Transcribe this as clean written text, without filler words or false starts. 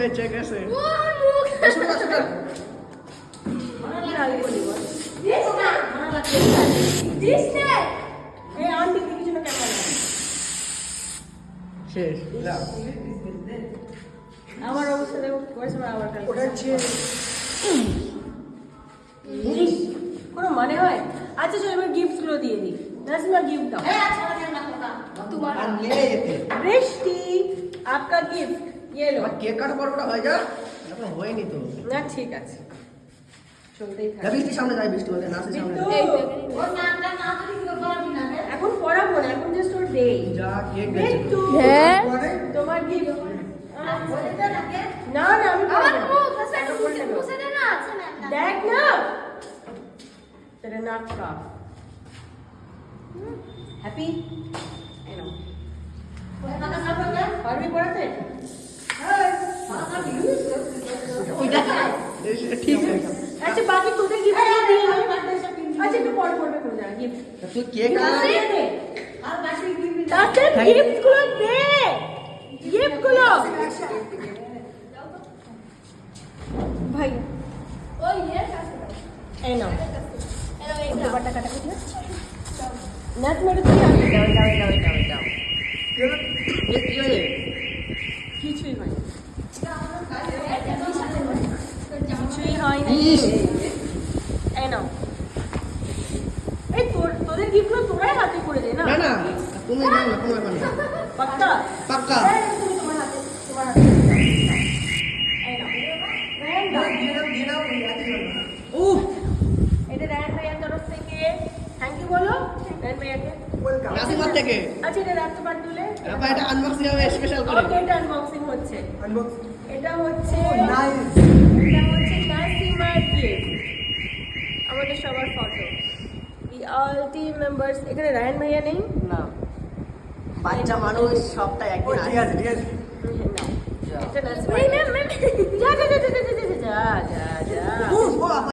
হয়েছে গেছে শেষ আমার অবস্থা দেখো করেছে আবার কোনো মানে হয়? আচ্ছা চলো এবার গিফট গুলো দিয়ে দিই। नाज़िमा गिफ्ट दाओ। तुम्हारा बृष्टि आपका गिफ्ट ये लो। केक काट বড়টা হয়ে যা এখন হয়নি তো না ঠিক আছে চলতেই থাকে বৃষ্টি সামনে যাই বৃষ্টি বলে নাচে সামনে ওর নামটা না ধরে কি পড়াবি না এখন পড়াবো না এখন জাস্ট ওর দে যা কেক একটু হ্যাঁ তোমার গিফট না না আমি আমার মুখ হাসপাতাল মুছে দে না আছে না দেখ না तेरे नाक का हैप्पी आई नो और भी पढ़ते ঠিক আছে अच्छा बाकी तुझे गिफ्ट दिए अच्छा तू पढ़ पढ़ कर जा गिफ्ट তুই কেক दे दे और बाकी गिफ्ट ताते गिफ्ट गुलो दे गिफ्ट गुलो भाई ओ ये आई नो এই दुपट्टा काटा कुछ नट मेरे को डाउन ये কি হয়ে কিছুই হয় কিছুই হয় না এই নাও এই তোদের গিফটগুলো তোরাই হাতে করে দে না না না তুমি দাও না তোমার বানি পাক্কা পাক্কা তোমার হাতে এই নাও উফ এটা রায়ন ভাইয়ার তরফ থেকে থ্যাংক ইউ বলো রায়ন ভাইয়াকে নাসিমার থেকে আচ্ছা এটা রাখতে পার দিলে আপা এটা আনবক্সিং হবে স্পেশাল করে ওকে এটা আনবক্সিং হচ্ছে আনবক্সিং এটা হচ্ছে নাইস এটা হচ্ছে নাসিমার গিফট আমাদের সবার photo we all team members এখানে রায়ন ভাইয়া নেই না বাচ্চা মানুষ সবটাই একদিন ঠিক আছে না এটা নাসিমা যা যা যা যা যা যা যা যা